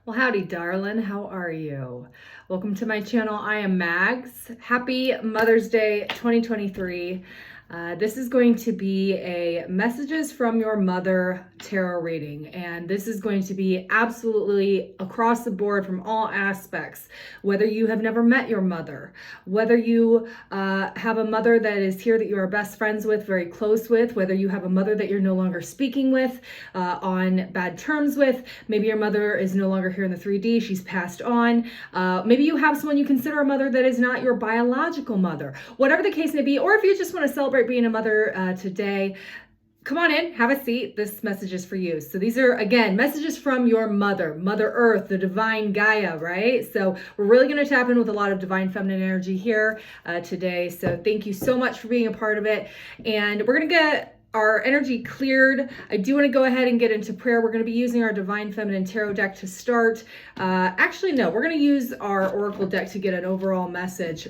Well, howdy, darling. How are you? Welcome to my channel. I am Mags. Happy Mother's Day 2023. This is going to be a Messages from Your Mother tarot reading, and this is going to be absolutely across the board from all aspects. Whether you have never met your mother, whether you have a mother that is here that you are best friends with, very close with, whether you have a mother that you're no longer speaking with, on bad terms with, maybe your mother is no longer here in the 3D, she's passed on. Maybe you have someone you consider a mother that is not your biological mother. Whatever the case may be, or if you just want to celebrate being a mother today, come on in, have a seat. This message is for you. So these are, again, messages from your mother, Mother Earth, the divine Gaia, right? So we're really going to tap in with a lot of divine feminine energy here today. So thank you so much for being a part of it. And we're going to get our energy cleared. I do want to go ahead and get into prayer. We're going to be using our Divine Feminine Tarot deck to start. Actually, no, we're going to use our Oracle deck to get an overall message.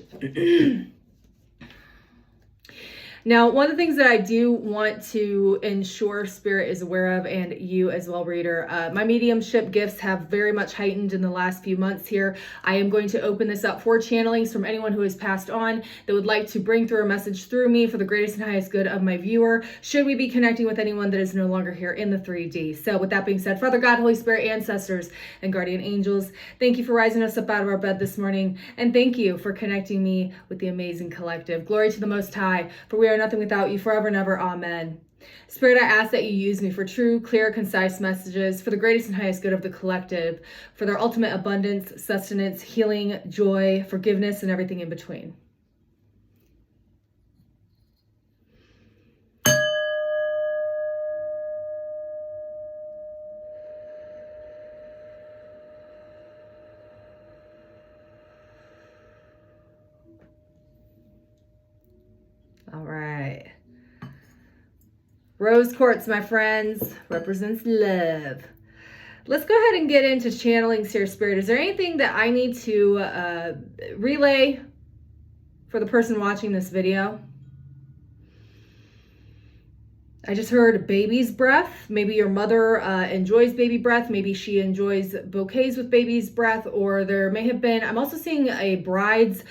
Now, one of the things that I do want to ensure Spirit is aware of, and you as well, reader, my mediumship gifts have very much heightened in the last few months here. I am going to open this up for channelings from anyone who has passed on that would like to bring through a message through me for the greatest and highest good of my viewer, should we be connecting with anyone that is no longer here in the 3D. So with that being said, Father God, Holy Spirit, ancestors, and guardian angels, thank you for rising us up out of our bed this morning, and thank you for connecting me with the amazing collective. Glory to the Most High, for we are nothing without you, forever and ever. Amen. Spirit, I ask that you use me for true, clear, concise messages for the greatest and highest good of the collective, for their ultimate abundance, sustenance, healing, joy, forgiveness, and everything in between. All right. Rose quartz, my friends, represents love. Let's go ahead and get into channelings here, Spirit. Is there anything that I need to relay for the person watching this video? I just heard baby's breath. Maybe your mother enjoys baby breath. Maybe she enjoys bouquets with baby's breath, or there may have been, I'm also seeing a bride's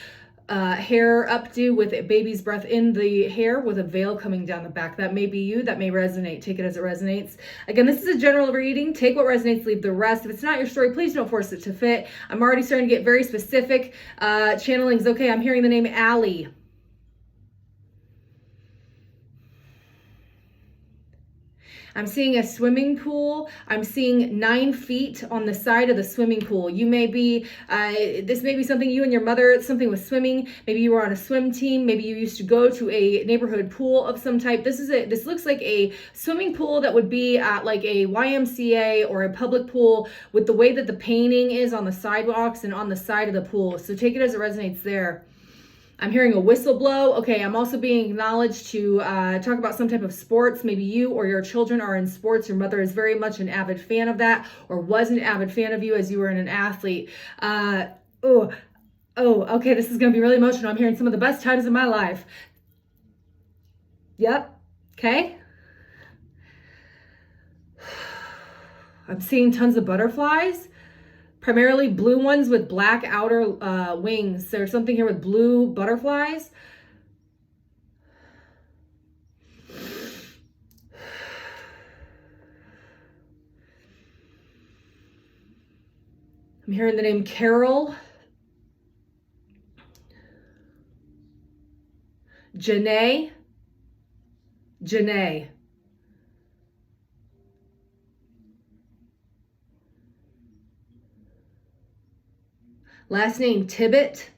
hair updo with a baby's breath in the hair with a veil coming down the back. That may be you. That may resonate. Take it as it resonates. Again, this is a general reading. Take what resonates, leave the rest. If it's not your story, please don't force it to fit. I'm already starting to get very specific channelings. Okay, I'm hearing the name Allie. I'm seeing a swimming pool. I'm seeing 9 feet on the side of the swimming pool. You may be, this may be something you and your mother, something with swimming. Maybe you were on a swim team. Maybe you used to go to a neighborhood pool of some type. This looks like a swimming pool that would be at like a YMCA or a public pool, with the way that the painting is on the sidewalks and on the side of the pool. So take it as it resonates there. I'm hearing a whistle blow. Okay, I'm also being acknowledged to talk about some type of sports. Maybe you or your children are in sports. Your mother is very much an avid fan of that, or was an avid fan of you as you were an athlete. Okay, this is going to be really emotional. I'm hearing some of the best times of my life. Yep, okay. I'm seeing tons of butterflies. Primarily blue ones with black outer wings. There's something here with blue butterflies. I'm hearing the name Carol. Janae. Janae. Last name Tibbet.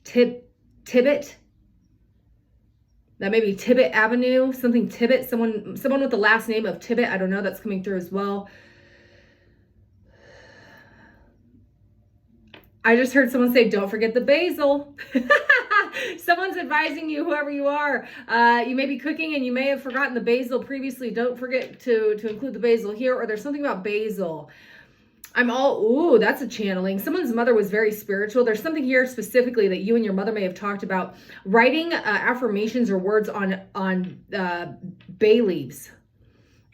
Tibbet. That may be Tibbet Avenue, something Tibbet, someone with the last name of Tibbet. I don't know, that's coming through as well. I just heard someone say, don't forget the basil. Someone's advising you, whoever you are. You may be cooking and you may have forgotten the basil previously. Don't forget to include the basil here, or there's something about basil. Ooh, that's a channeling. Someone's mother was very spiritual. There's something here specifically that you and your mother may have talked about. Writing affirmations or words on bay leaves.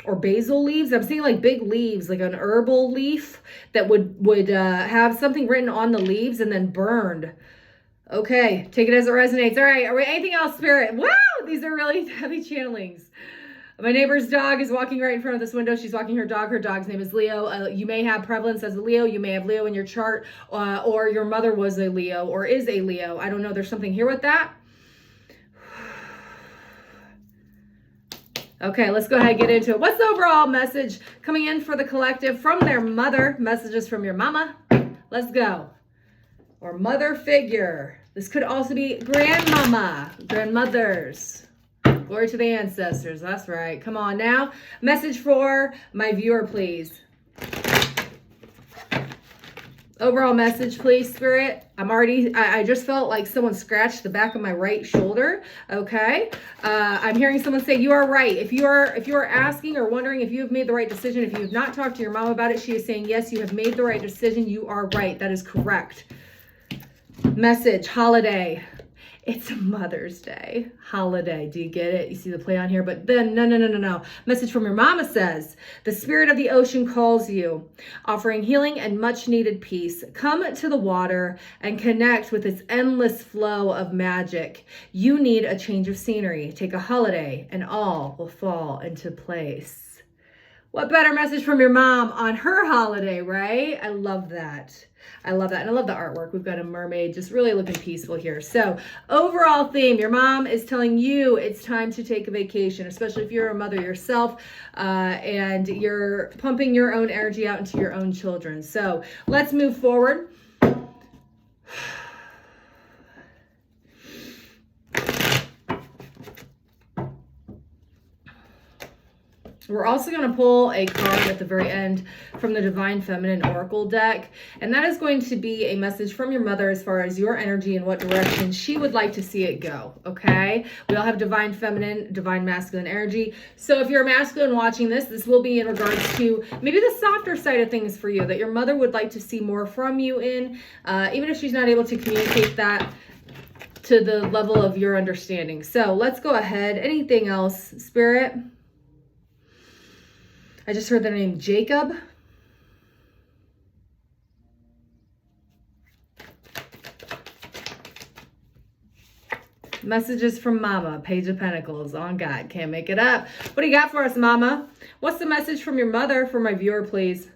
or basil leaves. I'm seeing like big leaves, like an herbal leaf that would have something written on the leaves and then burned. Okay, take it as it resonates. All right, anything else, Spirit? Wow, these are really heavy channelings. My neighbor's dog is walking right in front of this window. She's walking her dog. Her dog's name is Leo. You may have prevalence as a Leo. You may have Leo in your chart, or your mother was a Leo or is a Leo. I don't know. There's something here with that. Okay, let's go ahead and get into it. What's the overall message coming in for the collective from their mother? Messages from your mama. Let's go. Or mother figure. This could also be grandmama, grandmothers. Glory to the ancestors. That's right. Come on now. Message for my viewer, please. Overall message, please, Spirit. I just felt like someone scratched the back of my right shoulder. Okay. I'm hearing someone say, you are right. If you are asking or wondering if you have made the right decision, if you have not talked to your mom about it, she is saying, yes, you have made the right decision. You are right. That is correct. Message, holiday. It's Mother's Day. Holiday. Do you get it? You see the play on here? But then, no. Message from your mama says, the spirit of the ocean calls you, offering healing and much needed peace. Come to the water and connect with its endless flow of magic. You need a change of scenery. Take a holiday and all will fall into place. What better message from your mom on her holiday, right? I love that. I love that. And I love the artwork. We've got a mermaid just really looking peaceful here. So overall theme, your mom is telling you it's time to take a vacation, especially if you're a mother yourself and you're pumping your own energy out into your own children. So let's move forward. We're also going to pull a card at the very end from the Divine Feminine Oracle deck. And that is going to be a message from your mother as far as your energy and what direction she would like to see it go. Okay. We all have Divine Feminine, Divine Masculine energy. So if you're a masculine watching this, this will be in regards to maybe the softer side of things for you that your mother would like to see more from you in, even if she's not able to communicate that to the level of your understanding. So let's go ahead. Anything else, Spirit? I just heard the name Jacob. Messages from Mama, Page of Pentacles on God. Can't make it up. What do you got for us, Mama? What's the message from your mother for my viewer, please?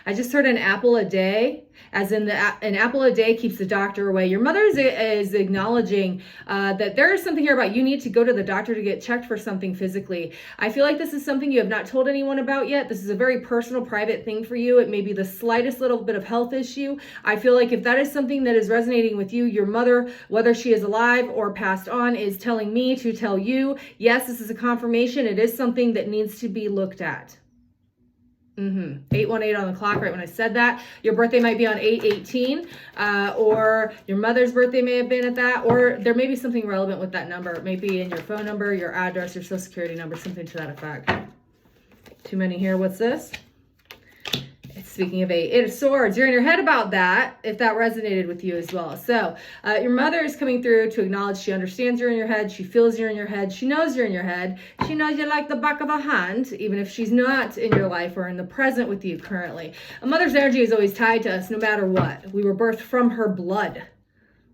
I just heard an apple a day, as in an apple a day keeps the doctor away. Your mother is acknowledging that there is something here about you need to go to the doctor to get checked for something physically. I feel like this is something you have not told anyone about yet. This is a very personal, private thing for you. It may be the slightest little bit of health issue. I feel like if that is something that is resonating with you, your mother, whether she is alive or passed on, is telling me to tell you, yes, this is a confirmation. It is something that needs to be looked at. 818 on the clock right when I said that. Your birthday might be on 8/18, or your mother's birthday may have been at that, or there may be something relevant with that number. It may be in your phone number, your address, your social security number, something to that effect. Too many here. What's this? It's speaking of Eight of Swords. You're in your head about that, if that resonated with you as well. So your mother is coming through to acknowledge she understands you're in your head. She feels you're in your head. She knows you're in your head. She knows you like the back of a hand, even if she's not in your life or in the present with you currently. A mother's energy is always tied to us no matter what. We were birthed from her blood.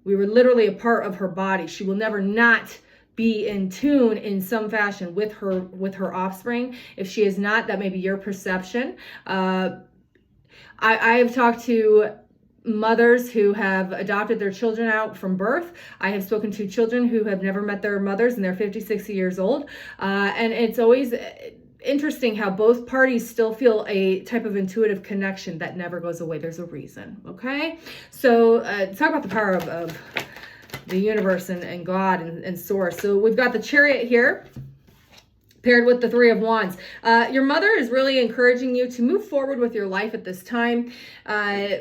We were literally a part of her body. She will never not be in tune in some fashion with her offspring. If she is not, that may be your perception. I have talked to mothers who have adopted their children out from birth. I have spoken to children who have never met their mothers and they're 50, 60 years old. And it's always interesting how both parties still feel a type of intuitive connection that never goes away. There's a reason, okay? So talk about the power of the universe and God and Source. So we've got the Chariot here, paired with the Three of Wands. Your mother is really encouraging you to move forward with your life at this time,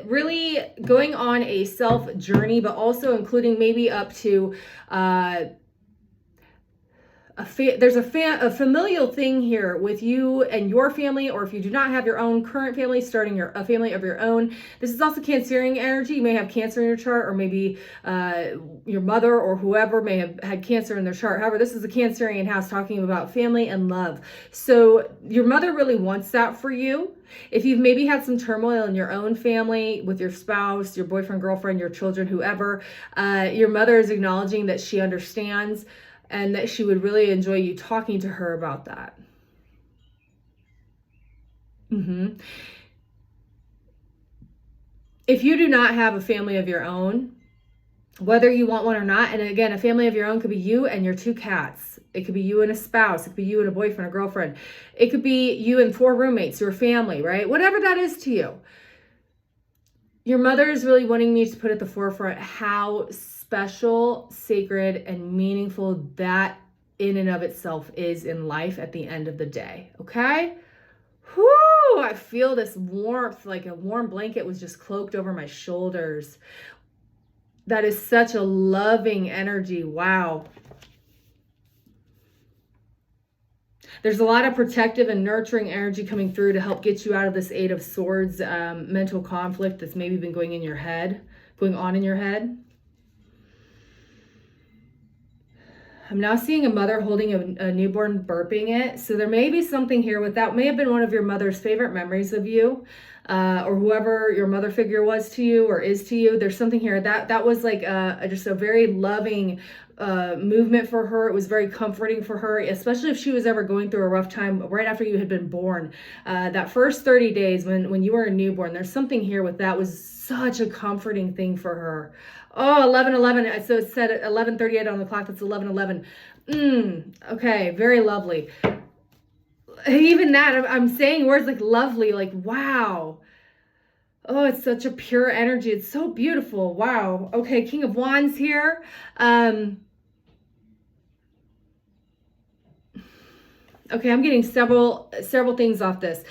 really going on a self journey, but also including maybe up to there's a familial thing here with you and your family, or if you do not have your own current family, starting a family of your own. This is also Cancerian energy. You may have Cancer in your chart, or maybe your mother or whoever may have had Cancer in their chart. However, this is a Cancerian house talking about family and love. So your mother really wants that for you. If you've maybe had some turmoil in your own family with your spouse, your boyfriend, girlfriend, your children, whoever, your mother is acknowledging that she understands and that she would really enjoy you talking to her about that. If you do not have a family of your own, whether you want one or not, and again, a family of your own could be you and your 2 cats. It could be you and a spouse. It could be you and a boyfriend or girlfriend. It could be you and 4 roommates, your family, right? Whatever that is to you. Your mother is really wanting me to put at the forefront how special, sacred, and meaningful that in and of itself is in life at the end of the day, okay? Whoo, I feel this warmth, like a warm blanket was just cloaked over my shoulders. That is such a loving energy, wow. There's a lot of protective and nurturing energy coming through to help get you out of this 8 of Swords mental conflict that's maybe been going on in your head. I'm now seeing a mother holding a newborn, burping it. So there may be something here with that. May have been one of your mother's favorite memories of you, or whoever your mother figure was to you or is to you. There's something here that was like just a very loving movement for her. It was very comforting for her, especially if she was ever going through a rough time right after you had been born. That first 30 days when you were a newborn, there's something here with that was such a comforting thing for her. Oh, 11:11. So it said 11:38 on the clock. That's 11:11. Okay, very lovely. Even that, I'm saying words like lovely, like wow. Oh, it's such a pure energy. It's so beautiful. Wow. Okay, King of Wands here. Okay, I'm getting several things off this.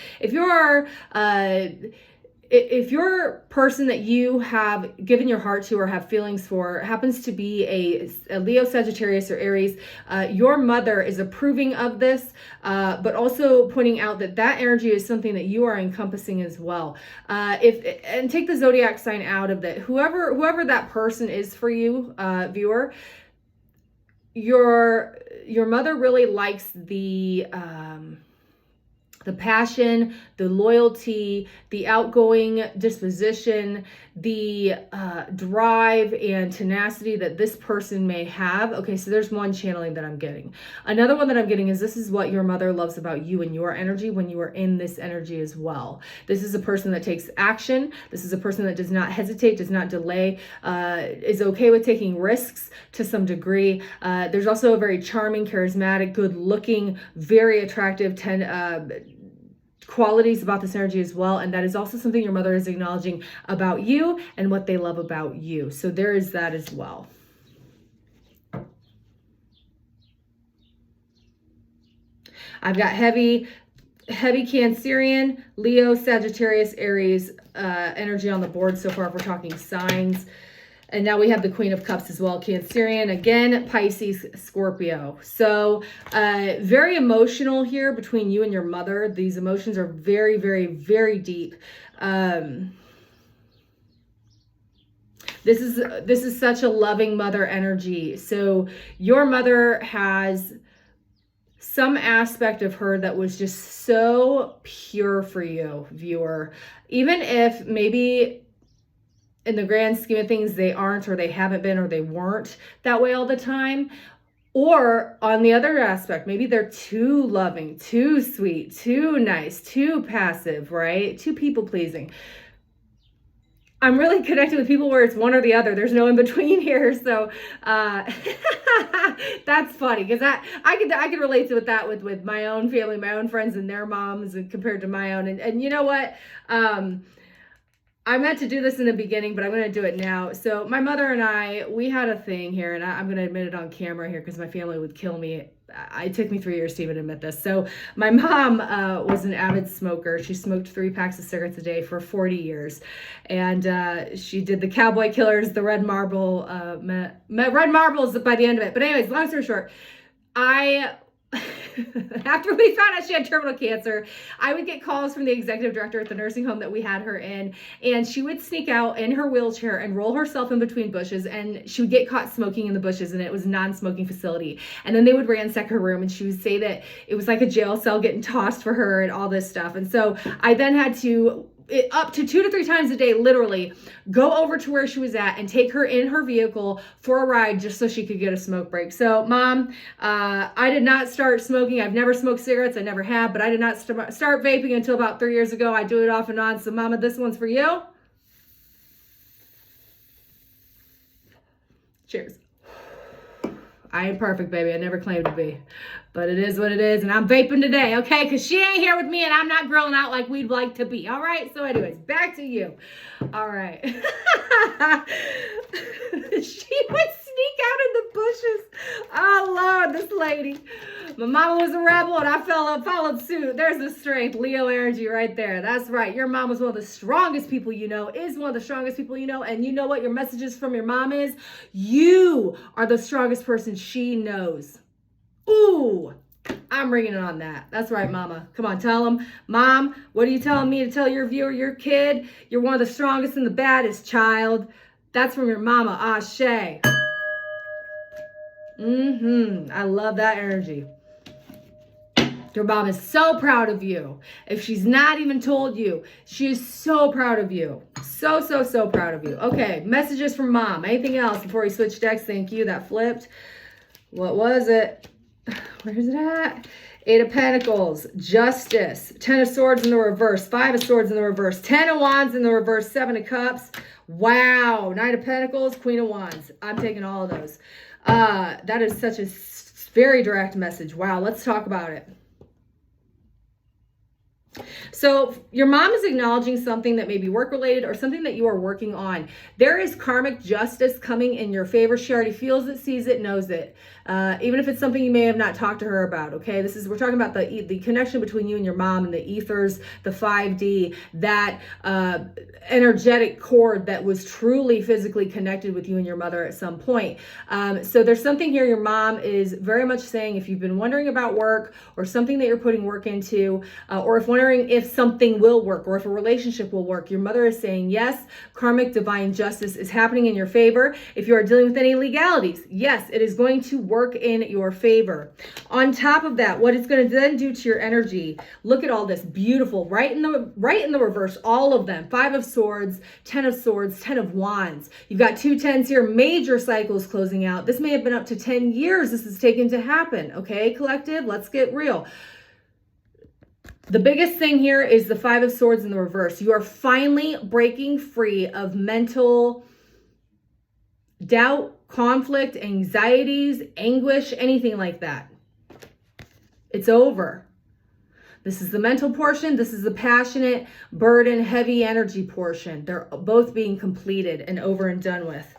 If your person that you have given your heart to or have feelings for happens to be a Leo, Sagittarius, or Aries, your mother is approving of this, but also pointing out that energy is something that you are encompassing as well. And take the zodiac sign out of that. Whoever that person is for you, viewer, your mother really likes the passion, the loyalty, the outgoing disposition, the drive and tenacity that this person may have. Okay, so there's one channeling that I'm getting. Another one that I'm getting is this is what your mother loves about you and your energy when you are in this energy as well. This is a person that takes action. This is a person that does not hesitate, does not delay, is okay with taking risks to some degree. There's also a very charming, charismatic, good-looking, very attractive qualities about this energy as well, and that is also something your mother is acknowledging about you and what they love about you. So there is that as well. I've got heavy Cancerian, Leo, Sagittarius, Aries energy on the board so far if we're talking signs. And now we have the Queen of Cups as well, Cancerian, again, Pisces, Scorpio. So very emotional here between you and your mother. These emotions are very, very, very deep. This is such a loving mother energy. So your mother has some aspect of her that was just so pure for you, viewer. Even if maybe in the grand scheme of things, they aren't, or they haven't been, or they weren't that way all the time. Or on the other aspect, maybe they're too loving, too sweet, too nice, too passive, right? Too people pleasing. I'm really connected with people where it's one or the other. There's no in between here. So that's funny because I could relate to that with my own family, my own friends and their moms, and compared to my own. And you know what? I meant to do this in the beginning, but I'm going to do it now. So my mother and I, we had a thing here, and I'm going to admit it on camera here because my family would kill me. It took me 3 years to even admit this. So my mom was an avid smoker. She smoked 3 packs of cigarettes a day for 40 years. And she did the Cowboy Killers, the Red Marble, Red Marbles by the end of it. But anyways, long story short, after we found out she had terminal cancer, I would get calls from the executive director at the nursing home that we had her in, and she would sneak out in her wheelchair and roll herself in between bushes, and she would get caught smoking in the bushes, and it was a non-smoking facility. And then they would ransack her room, and she would say that it was like a jail cell getting tossed for her and all this stuff. And so I then had to, up to 2 to 3 times a day, literally go over to where she was at and take her in her vehicle for a ride just so she could get a smoke break. So Mom, I did not start smoking. I've never smoked cigarettes. I never have, but I did not start vaping until about 3 years ago. I do it off and on. So Mama, this one's for you. Cheers. I ain't perfect, baby. I never claimed to be. But it is what it is, and I'm vaping today, okay? Because she ain't here with me, and I'm not grilling out like we'd like to be, all right? So anyways, back to you. All right. She would sneak out in the bushes. Oh, Lord, this lady. My mama was a rebel, and I followed suit. There's the strength, Leo energy right there. That's right. Your mom was one of the strongest people you know, is one of the strongest people you know, and you know what your messages from your mom is? You are the strongest person she knows. Ooh, I'm ringing it on that. That's right, Mama. Come on, tell them. Mom, what are you telling me to tell your viewer, your kid? You're one of the strongest and the baddest, child. That's from your mama, Ashe. I love that energy. Your mom is so proud of you. If she's not even told you, she is so proud of you. So proud of you. Okay, messages from Mom. Anything else before we switch decks? Thank you. That flipped. What was it? Where's it at? 8 of Pentacles, Justice, 10 of Swords in the reverse, 5 of Swords in the reverse, 10 of Wands in the reverse, 7 of Cups. Wow. 9 of Pentacles, Queen of Wands. I'm taking all of those. That is such a very direct message. Wow. Let's talk about it. So your mom is acknowledging something that may be work related or something that you are working on. There is karmic justice coming in your favor. She already feels it, sees it, knows it. Even if it's something you may have not talked to her about. Okay, we're talking about the connection between you and your mom and the ethers, the 5D, that energetic cord that was truly physically connected with you and your mother at some point. So there's something here your mom is very much saying, if you've been wondering about work or something that you're putting work into, or if wondering if something will work or if a relationship will work, your mother is saying, yes, karmic divine justice is happening in your favor. If you are dealing with any legalities, yes, it is going to work in your favor. On top of that, what it's going to then do to your energy, look at all this beautiful, right in the reverse, all of them. 5 of Swords, 10 of Swords, 10 of Wands. You've got 2 10s here, major cycles closing out. This may have been up to 10 years this has taken to happen. Okay, collective, let's get real. The biggest thing here is the 5 of Swords in the reverse. You are finally breaking free of mental doubt, conflict, anxieties, anguish, anything like that. It's over. This is the mental portion. This is the passionate, burden, heavy energy portion. They're both being completed and over and done with.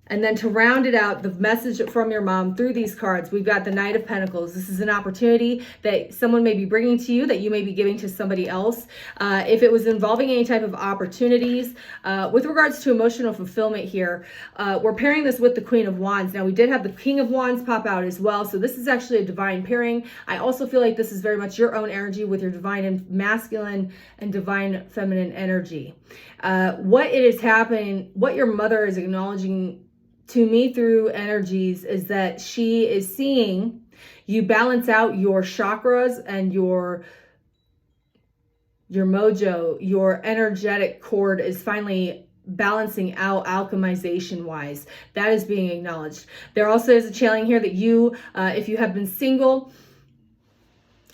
And then to round it out, the message from your mom through these cards, we've got the Knight of Pentacles. This is an opportunity that someone may be bringing to you that you may be giving to somebody else. If it was involving any type of opportunities, with regards to emotional fulfillment here, we're pairing this with the Queen of Wands. Now, we did have the King of Wands pop out as well. So this is actually a divine pairing. I also feel like this is very much your own energy with your divine and masculine and divine feminine energy. What it is happening, what your mother is acknowledging to me through energies is that she is seeing you balance out your chakras and your mojo, your energetic cord is finally balancing out alchemization wise. That is being acknowledged. There also is a channeling here that you, if you have been single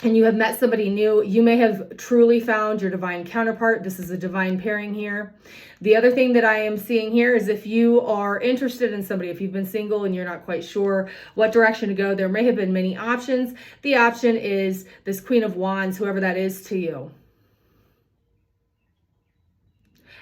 and you have met somebody new, you may have truly found your divine counterpart. This is a divine pairing here. The other thing that I am seeing here is if you are interested in somebody, if you've been single and you're not quite sure what direction to go, there may have been many options. The option is this Queen of Wands, whoever that is to you.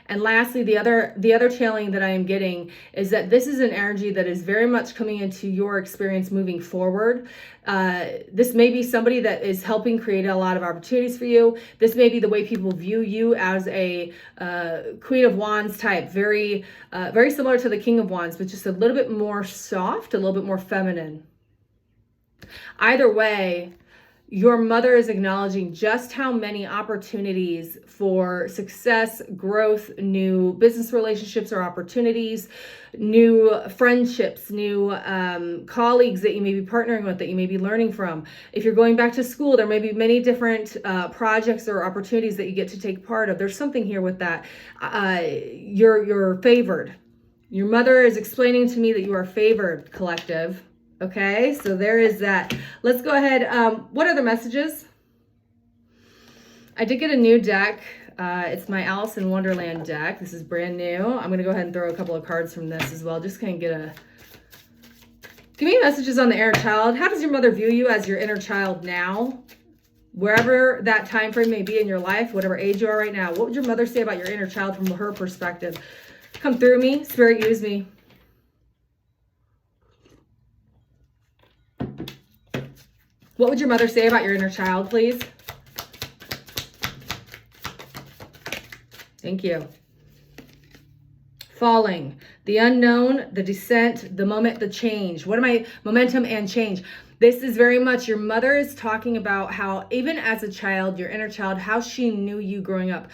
And lastly, the other channeling that I am getting is that this is an energy that is very much coming into your experience moving forward. This may be somebody that is helping create a lot of opportunities for you. This may be the way people view you as a Queen of Wands type, very similar to the King of Wands, but just a little bit more soft, a little bit more feminine. Either way, your mother is acknowledging just how many opportunities for success, growth, new business relationships or opportunities, new friendships, new colleagues that you may be partnering with, that you may be learning from. If you're going back to school, there may be many different projects or opportunities that you get to take part of. There's something here with that. You're favored. Your mother is explaining to me that you are favored, collective. Okay, so there is that. Let's go ahead. What are the messages? I did get a new deck. It's my Alice in Wonderland deck. This is brand new. I'm going to go ahead and throw a couple of cards from this as well. Just kind of give me messages on the inner child. How does your mother view you as your inner child now? Wherever that time frame may be in your life, whatever age you are right now, what would your mother say about your inner child from her perspective? Come through me. Spirit, use me. What would your mother say about your inner child, please? Thank you. Falling, the unknown, the descent, the moment, the change. What am I? Momentum and change. This is very much, your mother is talking about how even as a child, your inner child, how she knew you growing up.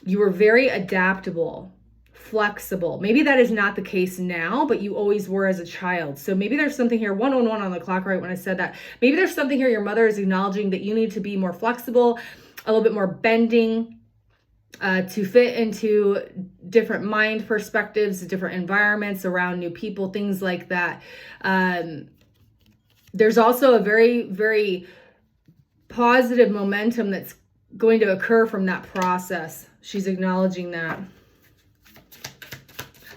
You were very adaptable, flexible. Maybe that is not the case now, but you always were as a child. So maybe there's something here, 111 on the clock right when I said that. Maybe there's something here your mother is acknowledging that you need to be more flexible, a little bit more bending, to fit into different mind perspectives, different environments, around new people, things like that. There's also a very, very positive momentum that's going to occur from that process. She's acknowledging that.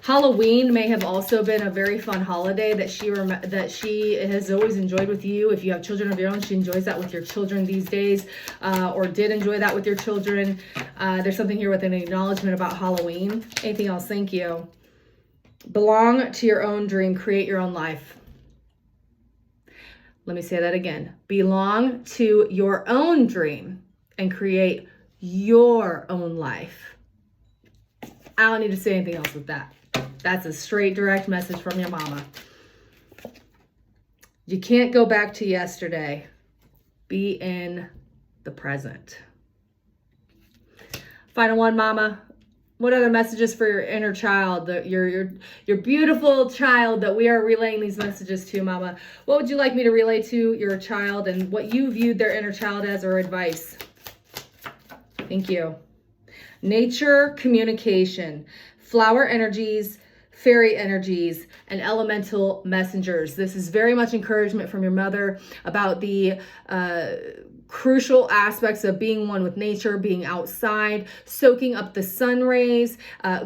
Halloween may have also been a very fun holiday that she has always enjoyed with you. If you have children of your own, she enjoys that with your children these days, or did enjoy that with your children. There's something here with an acknowledgement about Halloween. Anything else? Thank you. Belong to your own dream. Create your own life. Let me say that again. Belong to your own dream and create your own life. I don't need to say anything else with that. That's a straight, direct message from your mama. You can't go back to yesterday. Be in the present. Final one, mama. What other messages for your inner child, your beautiful child that we are relaying these messages to, mama? What would you like me to relay to your child and what you viewed their inner child as, or advice? Thank you. Nature, communication, flower energies, fairy energies, and elemental messengers. This is very much encouragement from your mother about the crucial aspects of being one with nature, being outside, soaking up the sun rays,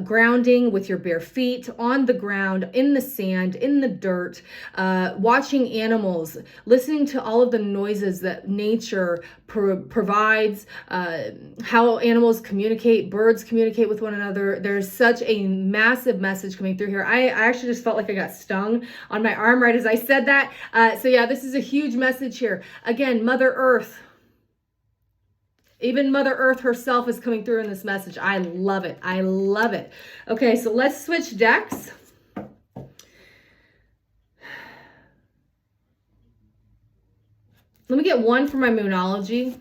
grounding with your bare feet on the ground, in the sand, in the dirt, watching animals, listening to all of the noises that nature provides, how animals communicate, birds communicate with one another. There's such a massive message coming through here. I actually just felt like I got stung on my arm right as I said that. So yeah, this is a huge message here. Again, Mother Earth. Even Mother Earth herself is coming through in this message. I love it. I love it. Okay, so let's switch decks. Let me get one for my Moonology.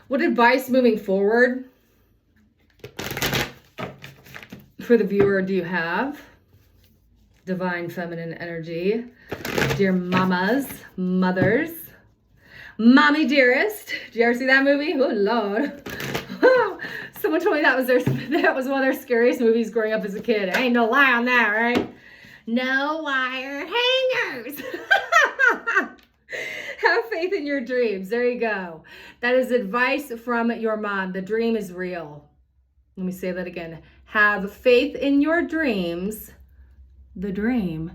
What advice moving forward for the viewer do you have? Divine feminine energy. Dear mamas, mothers. Mommy Dearest. Did you ever see that movie? Oh, Lord. Someone told me that was one of their scariest movies growing up as a kid. Ain't no lie on that, right? No wire hangers. Have faith in your dreams. There you go. That is advice from your mom. The dream is real. Let me say that again. Have faith in your dreams. The dream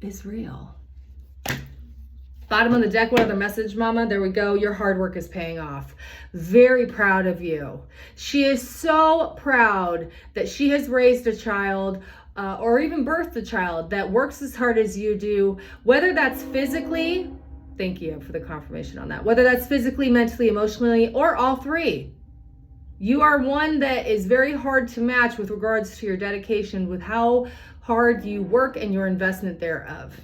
is real. Bottom of the deck, what other message, mama? There we go. Your hard work is paying off. Very proud of you. She is so proud that she has raised a child or even birthed a child that works as hard as you do, whether that's physically, thank you for the confirmation on that, whether that's physically, mentally, emotionally, or all three. You are one that is very hard to match with regards to your dedication with how hard you work and your investment thereof.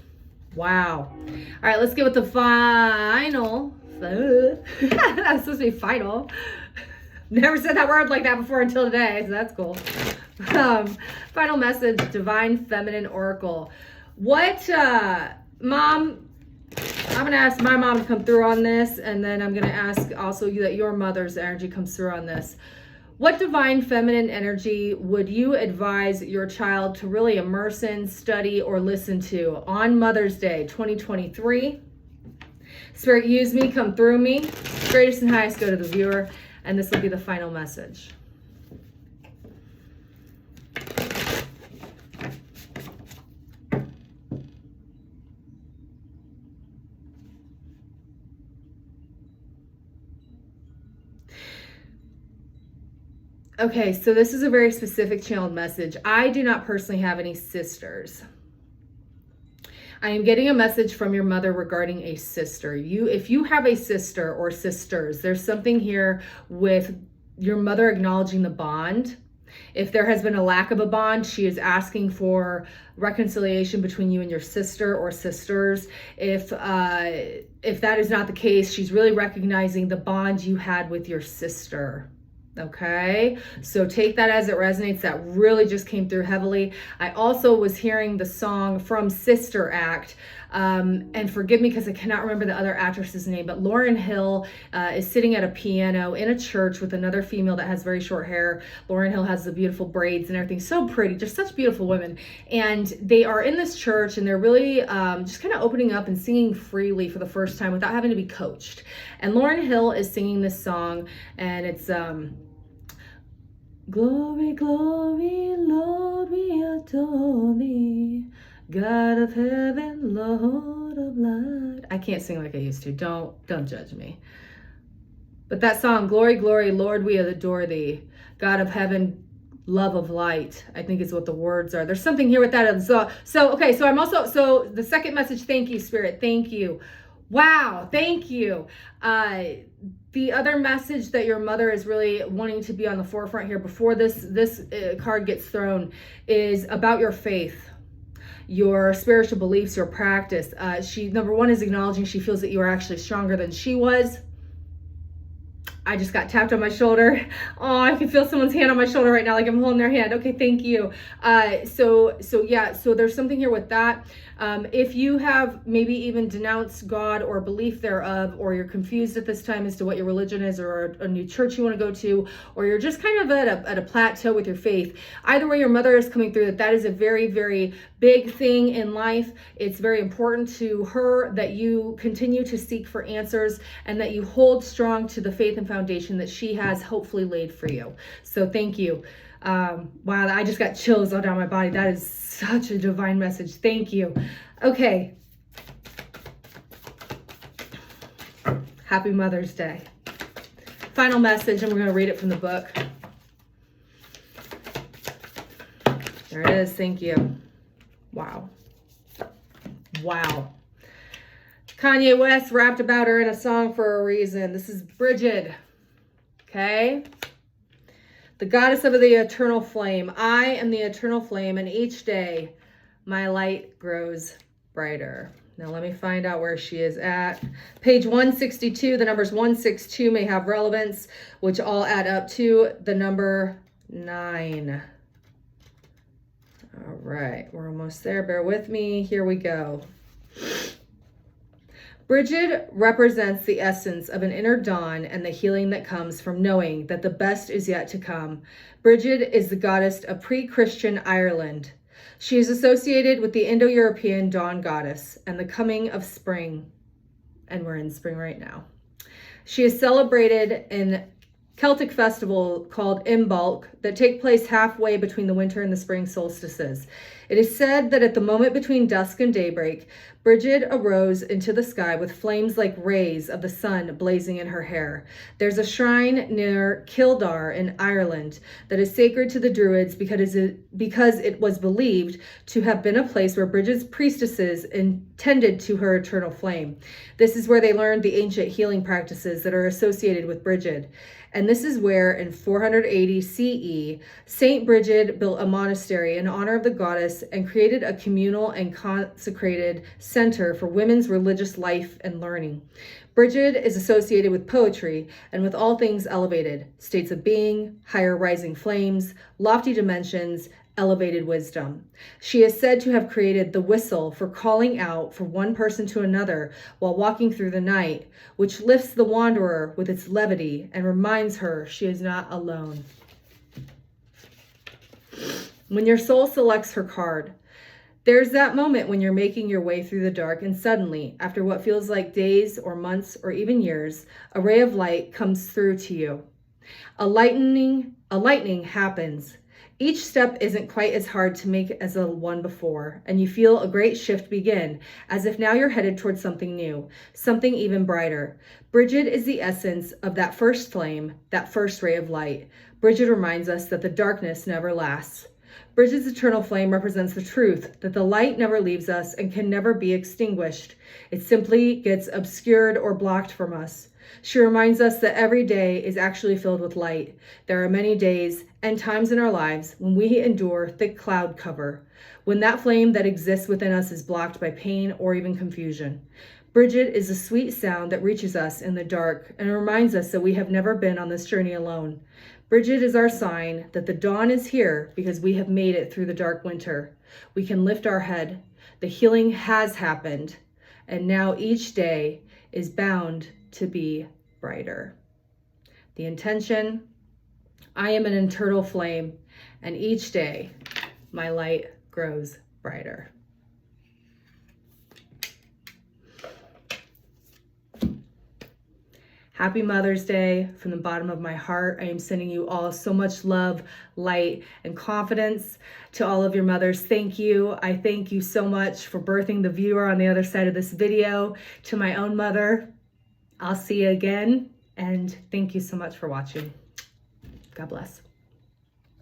Wow. All right, let's get with the final. That's supposed to be final. Never said that word like that before until today, so that's cool. Final message, Divine Feminine Oracle. What, Mom, I'm going to ask my mom to come through on this, and then I'm going to ask also you that your mother's energy comes through on this. What divine feminine energy would you advise your child to really immerse in, study, or listen to on Mother's Day 2023? Spirit, use me, come through me. Greatest and highest go to the viewer, and this will be the final message. Okay, so this is a very specific channeled message. I do not personally have any sisters. I am getting a message from your mother regarding a sister. If you have a sister or sisters, there's something here with your mother acknowledging the bond. If there has been a lack of a bond, she is asking for reconciliation between you and your sister or sisters. If that is not the case, she's really recognizing the bond you had with your sister. Okay, so take that as it resonates. That really just came through heavily. I also was hearing the song from Sister Act, and forgive me because I cannot remember the other actress's name, but Lauryn Hill is sitting at a piano in a church with another female that has very short hair. Lauryn Hill has the beautiful braids and everything, so pretty, just such beautiful women. And they are in this church and they're really just kind of opening up and singing freely for the first time without having to be coached. And Lauryn Hill is singing this song, and it's glory, glory, Lord, we adore thee, God of heaven, Lord of light. I can't sing like I used to. Don't judge me. But that song, glory, glory, Lord, we adore thee, God of heaven, love of light, I think is what the words are. There's something here with that. Okay, so I'm also, so the second message, thank you, Spirit, thank you. Wow, thank you. The other message that your mother is really wanting to be on the forefront here before this card gets thrown is about your faith, your spiritual beliefs, your practice. She, number one, is acknowledging she feels that you are actually stronger than she was. I just got tapped on my shoulder. Oh, I can feel someone's hand on my shoulder right now, like I'm holding their hand. Okay, thank you. So there's something here with that. If you have maybe even denounced God or belief thereof, or you're confused at this time as to what your religion is, or a new church you want to go to, or you're just kind of at a plateau with your faith, either way, your mother is coming through that is a very, very big thing in life. It's very important to her that you continue to seek for answers and that you hold strong to the faith and foundation that she has hopefully laid for you. So thank you. Wow, I just got chills all down my body. That is such a divine message. Thank you. Okay. Happy Mother's Day. Final message, and we're going to read it from the book. There it is. Thank you. Wow. Wow. Kanye West rapped about her in a song for a reason. This is Bridget. Okay? The goddess of the eternal flame. I am the eternal flame, and each day my light grows brighter. Now let me find out where she is at. Page 162, the numbers 162 may have relevance, which all add up to the number 9. All right, we're almost there. Bear with me. Here we go. Bridget represents the essence of an inner dawn and the healing that comes from knowing that the best is yet to come. Bridget is the goddess of pre-Christian Ireland. She is associated with the Indo-European dawn goddess and the coming of spring. And we're in spring right now. She is celebrated in Celtic festival called Imbolc that take place halfway between the winter and the spring solstices. It is said that at the moment between dusk and daybreak, Bridget arose into the sky with flames like rays of the sun blazing in her hair. There's a shrine near Kildare in Ireland that is sacred to the Druids because it was believed to have been a place where Bridget's priestesses tended to her eternal flame. This is where they learned the ancient healing practices that are associated with Bridget. And this is where in 480 CE, Saint Bridget built a monastery in honor of the goddess and created a communal and consecrated center for women's religious life and learning. Bridget is associated with poetry and with all things elevated, states of being, higher rising flames, lofty dimensions, elevated wisdom. She is said to have created the whistle for calling out for one person to another while walking through the night, which lifts the wanderer with its levity and reminds her she is not alone. When your soul selects her card, there's that moment when you're making your way through the dark and suddenly, after what feels like days or months or even years, a ray of light comes through to you. A lightning happens. Each step isn't quite as hard to make as the one before, and you feel a great shift begin, as if now you're headed towards something new, something even brighter. Bridget is the essence of that first flame, that first ray of light. Bridget reminds us that the darkness never lasts. Bridget's eternal flame represents the truth that the light never leaves us and can never be extinguished. It simply gets obscured or blocked from us. She reminds us that every day is actually filled with light. There are many days and times in our lives when we endure thick cloud cover, when that flame that exists within us is blocked by pain or even confusion. Bridget is a sweet sound that reaches us in the dark and reminds us that we have never been on this journey alone. Bridget is our sign that the dawn is here because we have made it through the dark winter. We can lift our head. The healing has happened, and now each day is bound to be brighter. The intention, I am an eternal flame, and each day my light grows brighter. Happy Mother's Day from the bottom of my heart. I am sending you all so much love, light, and confidence. To all of your mothers, thank you. I thank you so much for birthing the viewer on the other side of this video. To my own mother, I'll see you again, and thank you so much for watching. God bless.